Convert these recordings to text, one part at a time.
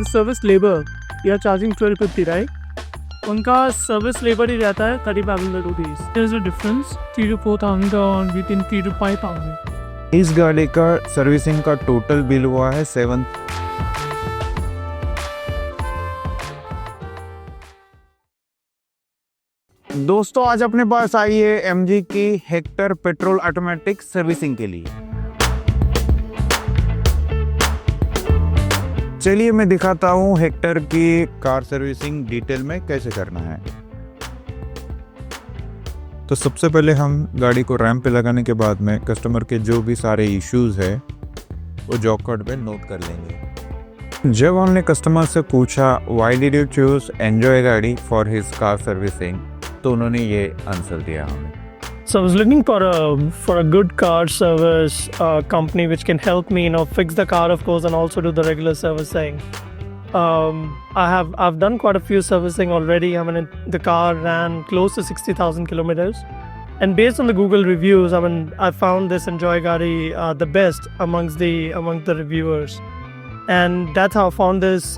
Service labour या charging 1250 right, उनका service labour ही रहता है 3500 rupees. There is a difference 3 to 4,000 और विद इन 3 to 5,000। इस गाड़ी का सर्विसिंग का टोटल बिल हुआ है 7। दोस्तों आज अपने पास आई है MG की हेक्टर पेट्रोल ऑटोमेटिक सर्विसिंग के लिए। चलिए मैं दिखाता हूँ हेक्टर की कार सर्विसिंग डिटेल में कैसे करना है। तो सबसे पहले हम गाड़ी को रैंप पे लगाने के बाद में कस्टमर के जो भी सारे इश्यूज है वो जॉब कार्ड पे नोट कर लेंगे। जब हमने कस्टमर से पूछा why did you choose enjoy गाड़ी फॉर हिज कार सर्विसिंग, तो उन्होंने ये आंसर दिया हमें। So I was looking for a good car service company which can help me, fix the car, of course, and also do the regular servicing. I've done quite a few servicing already. I mean, the car ran close to 60,000 kilometers, and based on the Google reviews, I found this Enjoy Gari the best amongst the reviewers, and that's how I found this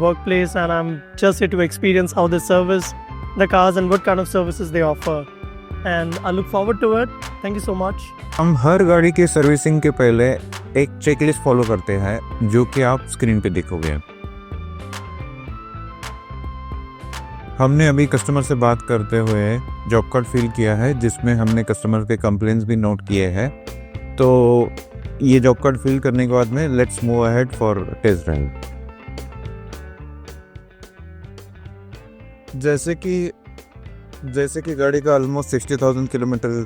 workplace. And I'm just here to experience how they service the cars and what kind of services they offer. And I look forward to it. Thank you so much. हम हर गाड़ी की servicing के पहले एक checklist follow करते हैं जो कि आप स्क्रीन पे देखोगे। हमने अभी कस्टमर से बात करते हुए जॉब कार्ड फिल किया है जिसमें हमने कस्टमर के कंप्लेंट्स भी नोट किए हैं। तो ये जॉब कार्ड फिल करने के बाद में let's move ahead for test drive. जैसे कि गाड़ी का ऑलमोस्ट 60,000 किलोमीटर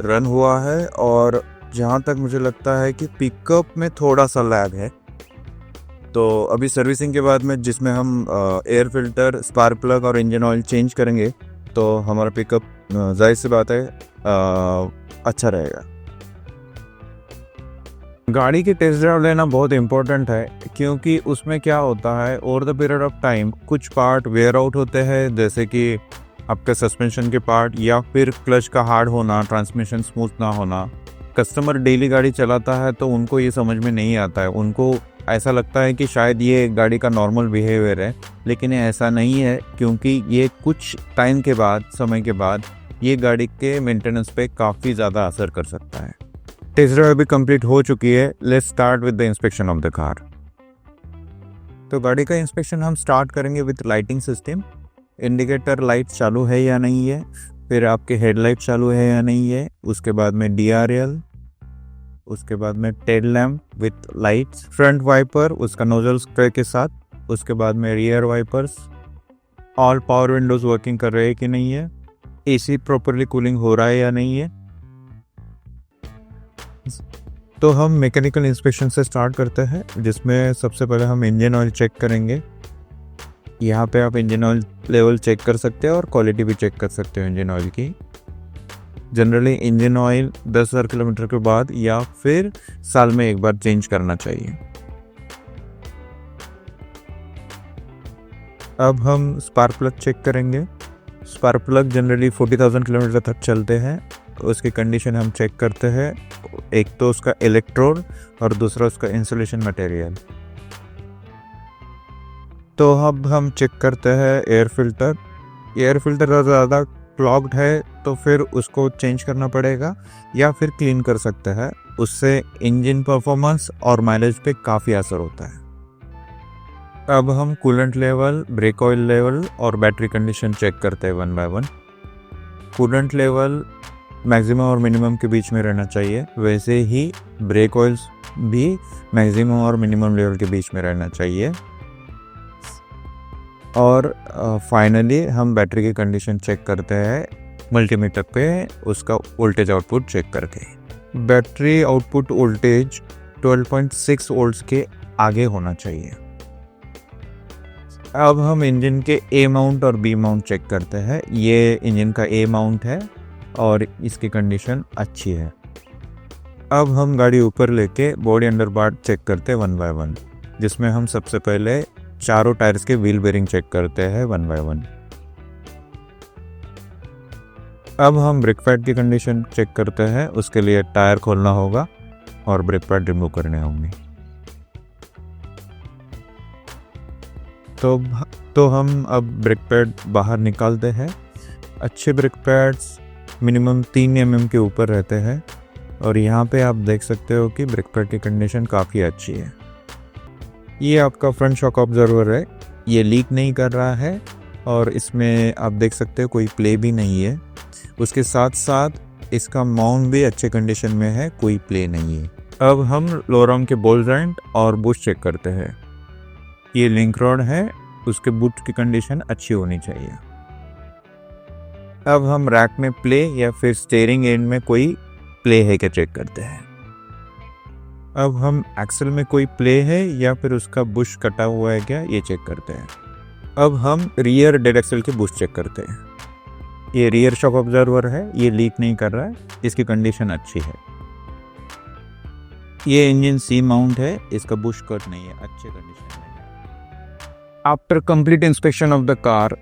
रन हुआ है और जहाँ तक मुझे लगता है कि पिकअप में थोड़ा सा लैग है। तो अभी सर्विसिंग के बाद में जिसमें हम एयर फिल्टर, स्पार्क प्लग और इंजन ऑयल चेंज करेंगे तो हमारा पिकअप जाहिर सी बात है अच्छा रहेगा। गाड़ी की टेस्ट ड्राइव लेना बहुत इम्पोर्टेंट है क्योंकि उसमें क्या होता है over the period of time कुछ पार्ट वेयर आउट होते हैं, जैसे कि आपके सस्पेंशन के पार्ट या फिर क्लच का हार्ड होना, ट्रांसमिशन स्मूथ ना होना। कस्टमर डेली गाड़ी चलाता है तो उनको ये समझ में नहीं आता है, उनको ऐसा लगता है कि शायद ये गाड़ी का नॉर्मल बिहेवियर है, लेकिन ऐसा नहीं है क्योंकि ये कुछ टाइम के बाद, समय के बाद ये गाड़ी के मेंटेनेंस पे काफ़ी ज़्यादा असर कर सकता है। टेस्ट ड्राइव भी कंप्लीट हो चुकी है। Let's start with the inspection of the car. तो गाड़ी का इंस्पेक्शन हम स्टार्ट करेंगे with lighting system. Indicator light चालू है या नहीं है, फिर आपके हेडलाइट चालू है या नहीं है, उसके बाद में DRL, उसके बाद में tail lamp with lights, front wiper उसका नोजल स्प्रे के साथ, उसके बाद में rear wipers, all power windows working कर रहे हैं कि नहीं है, AC प्रॉपरली कूलिंग हो रहा है या नहीं है। तो हम मैकेनिकल इंस्पेक्शन से स्टार्ट करते हैं जिसमें सबसे पहले हम इंजन ऑयल चेक करेंगे। यहाँ पे आप इंजन ऑयल लेवल चेक कर सकते हैं और क्वालिटी भी चेक कर सकते हो इंजन ऑयल की। जनरली इंजन ऑयल 10,000 किलोमीटर के बाद या फिर साल में एक बार चेंज करना चाहिए। अब हम स्पार्क प्लग चेक करेंगे। स्पार्क प्लग जनरली 40,000 किलोमीटर तक चलते हैं। उसकी कंडीशन हम चेक करते हैं, एक तो उसका इलेक्ट्रोड और दूसरा उसका इंसुलेशन मटेरियल। तो अब हम चेक करते हैं एयर फिल्टर। एयर फिल्टर ज़्यादा क्लॉग्ड है तो फिर उसको चेंज करना पड़ेगा या फिर क्लीन कर सकते हैं, उससे इंजन परफॉर्मेंस और माइलेज पे काफ़ी असर होता है। अब हम coolant level, brake oil level और बैटरी कंडीशन चेक करते हैं one by one. Coolant level maximum और मिनिमम के बीच में रहना चाहिए, वैसे ही ब्रेक ऑयल्स भी मैक्सिमम और मिनिमम लेवल के बीच में रहना चाहिए। और फाइनली हम बैटरी की कंडीशन चेक करते हैं मल्टीमीटर पे उसका वोल्टेज आउटपुट चेक करके। बैटरी आउटपुट वोल्टेज 12.6 वोल्ट्स के आगे होना चाहिए। अब हम इंजन के A माउंट और B माउंट चेक करते हैं। ये इंजन का A माउंट है और इसकी कंडीशन अच्छी है। अब हम गाड़ी ऊपर लेके बॉडी अंडर पार्ट चेक करते हैं वन बाय वन, जिसमें हम सबसे पहले चारों टायर्स के व्हील बेरिंग चेक करते हैं वन बाय वन। अब हम ब्रेक पैड की कंडीशन चेक करते हैं, उसके लिए टायर खोलना होगा और ब्रेक पैड रिमूव करने होंगे। तो हम अब ब्रेक पैड बाहर निकालते हैं। अच्छे ब्रेक पैड्स मिनिमम 3 mm के ऊपर रहते हैं और यहाँ पे आप देख सकते हो कि ब्रेक पैड की कंडीशन काफ़ी अच्छी है। ये आपका फ्रंट शॉक ऑब्जर्वर है, ये लीक नहीं कर रहा है और इसमें आप देख सकते हो कोई प्ले भी नहीं है। उसके साथ साथ इसका माउंट भी अच्छे कंडीशन में है, कोई प्ले नहीं है। अब हम लोअर आर्म के बॉल जॉइंट और बुश चेक करते हैं। ये लिंक रॉड है, उसके बुश की कंडीशन अच्छी होनी चाहिए। अब हम रैक में प्ले या फिर स्टीयरिंग एंड में कोई प्ले है क्या चेक करते हैं। अब हम एक्सल में कोई प्ले है या फिर उसका बुश कटा हुआ है क्या, ये चेक करते हैं। अब हम रियर डेड एक्सल के बुश चेक करते हैं। ये रियर शॉक ऑब्जर्वर है, ये लीक नहीं कर रहा है, इसकी कंडीशन अच्छी है। ये इंजन सी माउंट है, इसका बुश कट नहीं है, अच्छे कंडीशन में है। After complete inspection of the car,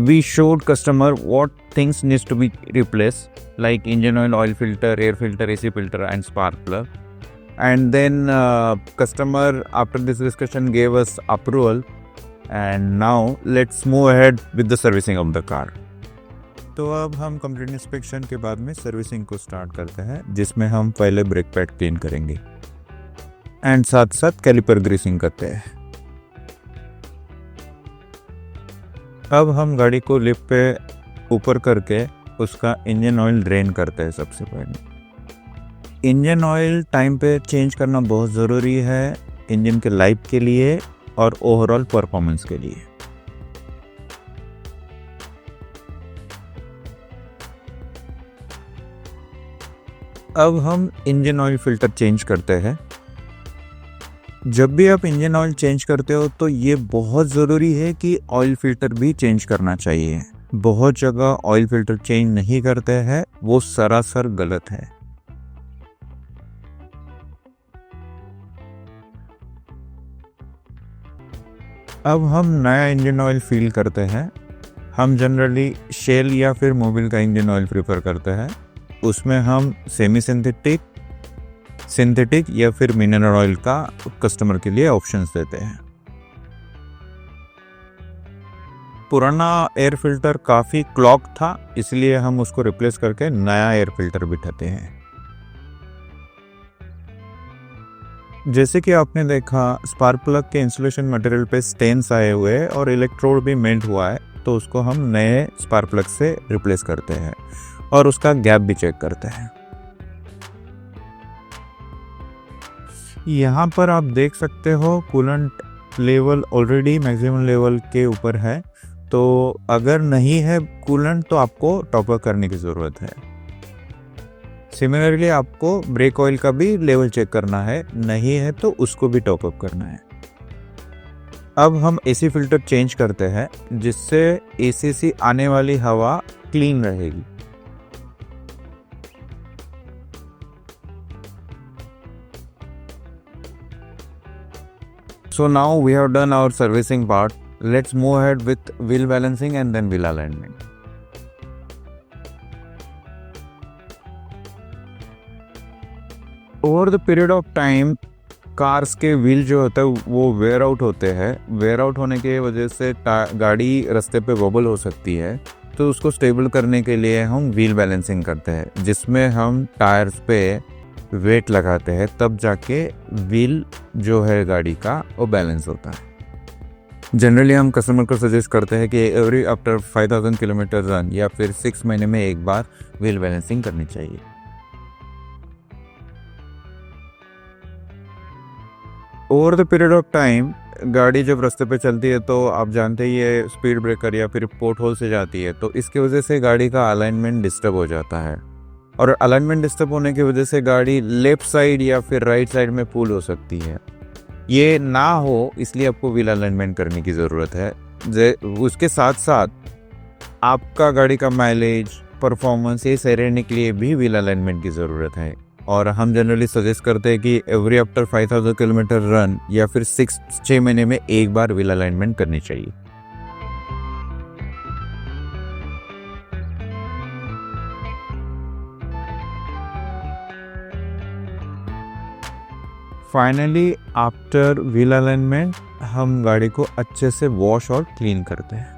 we showed customer what things needs to be replaced, like engine oil, oil filter, air filter, AC filter and spark plug. And then customer after this discussion gave us approval, and now let's move ahead with the servicing of the car. तो अब हम complete inspection के बाद में servicing को start करते हैं, जिसमें हम पहले ब्रेक पैड क्लीन करेंगे एंड साथ साथ कैलिपर ग्रीसिंग करते हैं। अब हम गाड़ी को लिफ्ट पे ऊपर करके उसका इंजन ऑयल ड्रेन करते हैं। सबसे पहले इंजन ऑयल टाइम पे चेंज करना बहुत ज़रूरी है, इंजन के लाइफ के लिए और ओवरऑल परफॉर्मेंस के लिए। अब हम इंजन ऑयल फिल्टर चेंज करते हैं। जब भी आप इंजन ऑयल चेंज करते हो तो ये बहुत ज़रूरी है कि ऑयल फिल्टर भी चेंज करना चाहिए। बहुत जगह ऑयल फिल्टर चेंज नहीं करते हैं, वो सरासर गलत है। अब हम नया इंजन ऑयल फिल करते हैं। हम जनरली शेल या फिर मोबिल का इंजन ऑयल प्रेफर करते हैं। उसमें हम सेमी सिंथेटिक, सिंथेटिक या फिर मिनरल ऑयल का कस्टमर के लिए ऑप्शंस देते हैं। पुराना एयर फिल्टर काफ़ी क्लॉग था, इसलिए हम उसको रिप्लेस करके नया एयर फिल्टर बिठाते हैं। जैसे कि आपने देखा स्पार्क प्लग के इंसुलेशन मटेरियल पे स्टेन्स आए हुए हैं और इलेक्ट्रोड भी मेल्ट हुआ है, तो उसको हम नए स्पार्क प्लग से रिप्लेस करते हैं और उसका गैप भी चेक करते हैं। यहाँ पर आप देख सकते हो coolant level already maximum level के ऊपर है, तो अगर नहीं है कूलेंट तो आपको टॉप अप करने की ज़रूरत है। सिमिलरली आपको ब्रेक ऑयल का भी लेवल चेक करना है, नहीं है तो उसको भी टॉप अप करना है। अब हम एसी फिल्टर चेंज करते हैं, जिससे एसी से आने वाली हवा क्लीन रहेगी। So now we have done our servicing part. Let's move ahead with wheel balancing and then wheel alignment. Over the period of time, cars के व्हील जो होता है वो वेयर आउट होते हैं। वेयर आउट होने की वजह से गाड़ी रास्ते पे वॉबल हो सकती है, तो उसको स्टेबल करने के लिए हम व्हील बैलेंसिंग करते हैं, जिसमें हम टायर्स पे वेट लगाते हैं, तब जाके व्हील जो है गाड़ी का वो बैलेंस होता है। जनरली हम कस्टमर को सजेस्ट करते हैं कि एवरी आफ्टर 5000 किलोमीटर रन या फिर 6 महीने में एक बार व्हील बैलेंसिंग करनी चाहिए। Over the period of time गाड़ी जब रास्ते पे चलती है तो आप जानते ही ये स्पीड ब्रेकर या फिर पोर्ट होल से जाती है, तो इसकी वजह से गाड़ी का अलाइनमेंट डिस्टर्ब हो जाता है और अलाइनमेंट डिस्टर्ब होने की वजह से गाड़ी लेफ्ट साइड या फिर राइट साइड में पुल हो सकती है। ये ना हो इसलिए आपको व्हील अलाइनमेंट करने की ज़रूरत है। उसके साथ साथ आपका गाड़ी का माइलेज, परफॉर्मेंस ये सही रहने के लिए भी व्हील अलाइनमेंट की ज़रूरत है। और हम जनरली सजेस्ट करते हैं कि एवरी आफ्टर 5000 किलोमीटर रन या फिर 6 महीने में एक बार व्हील अलाइनमेंट करनी चाहिए। फाइनली आफ्टर व्हील अलाइनमेंट हम गाड़ी को अच्छे से वॉश और क्लीन करते हैं।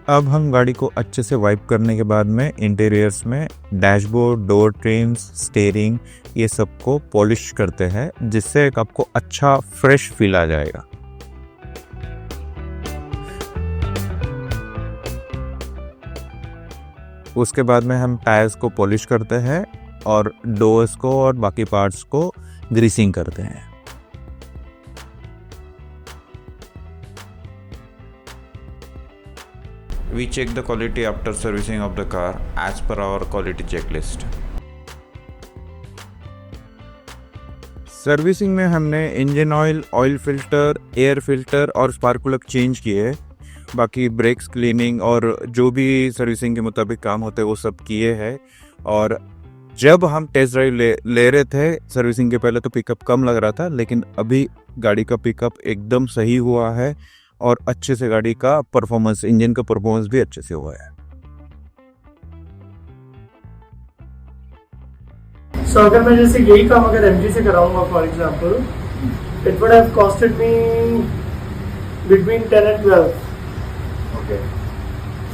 अब हम गाड़ी को अच्छे से वाइप करने के बाद में इंटीरियर्स में डैशबोर्ड, डोर ट्रिम्स, स्टीयरिंग ये सब को पॉलिश करते हैं, जिससे एक आपको अच्छा फ्रेश फील आ जाएगा। उसके बाद में हम टायर्स को पॉलिश करते हैं और डोर्स को और बाकी पार्ट्स को ग्रीसिंग करते हैं। We check the quality after servicing of the car as per our quality checklist. Servicing में हमने engine oil, oil filter, air filter और स्पार्क प्लग चेंज किए। बाकी ब्रेक्स क्लीनिंग और जो भी सर्विसिंग के मुताबिक काम होते हैं वो सब किए हैं। और जब हम टेस्ट ड्राइव ले रहे थे सर्विसिंग के पहले तो पिकअप कम लग रहा था, लेकिन अभी गाड़ी का पिकअप एकदम सही हुआ है और अच्छे से गाड़ी का परफॉर्मेंस, इंजन का परफॉर्मेंस भी अच्छे से हुआ है। So अगर मैं जैसे यही काम अगर MG से कराऊंगा for example, it would have costed me between 10 and 12. Okay.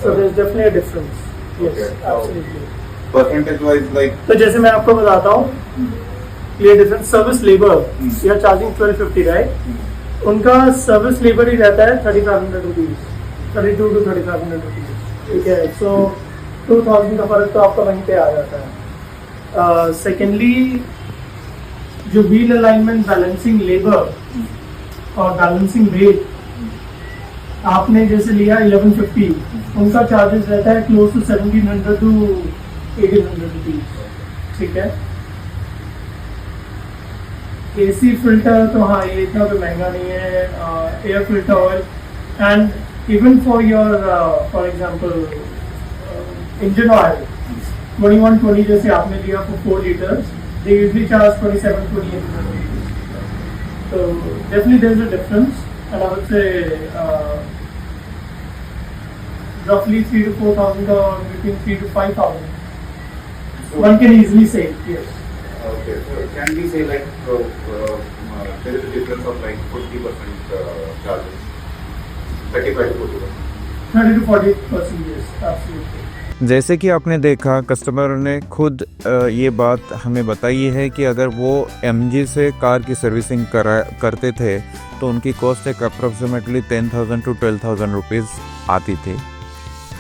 So there's definitely a difference. Yes, Okay. absolutely. Percentage wise, like तो जैसे मैं आपको बताता हूँ, clear difference service labour, you are charging 1250 right? उनका सर्विस लेबर ही रहता है 3500 रुपीज, 32 to 3500 रुपीज, ठीक है। सो 2000 का फर्क तो आपका वहीं पे आ जाता है। सेकेंडली जो व्हील अलाइनमेंट, बैलेंसिंग लेबर और बैलेंसिंग रेट आपने जैसे लिया 1150, उनका चार्जेस रहता है क्लोज टू 1700 to 1800 रुपीज, ठीक है। एसी फिल्टर तो हाँ ये इतना तो महंगा नहीं है। Air filter oil and even for your for example engine oil 2120 जैसे आपने लिया for 4 litres, they usually charge 27-28। तो definitely there is a difference and I would say roughly 3,000 to 4,000 or between 3,000 to 5,000 one can easily save, yes. okay, so can we say like there is a difference of like 40% charges, 35 to 40%. 30 to 40%, yes, absolutely. जैसे कि आपने देखा, customer ने खुद ये बात हमें बताई है कि अगर वो MG से कार की सर्विसिंग करते थे तो उनकी कॉस्ट एक अप्रॉक्सीमेटली 10,000 to 12,000 रुपीज़ आती थी।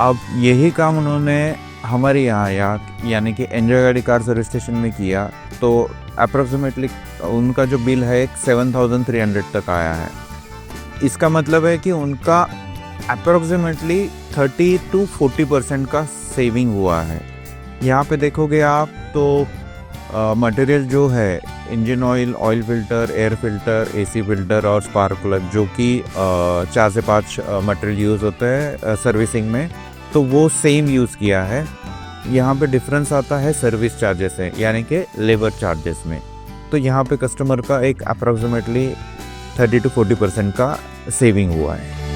अब यही काम उन्होंने हमारे यहाँ यानी कि एंजॉय गाड़ी कार सर्विस स्टेशन में किया तो अप्रॉक्सीमेटली उनका जो बिल है एक 7,300 तक आया है। इसका मतलब है कि उनका अप्रॉक्सीमेटली 30 to 40% का सेविंग हुआ है। यहाँ पे देखोगे आप तो मटेरियल जो है engine oil, oil filter, air filter, AC filter और स्पार्क प्लग जो कि 4 से 5 मटेरियल यूज़ होते हैं सर्विसिंग में, तो वो सेम यूज़ किया है। यहाँ पे डिफरेंस आता है सर्विस चार्जेस से यानी कि लेबर चार्जेस में। तो यहाँ पे कस्टमर का एक अप्रॉक्सीमेटली 30 to 40% का सेविंग हुआ है।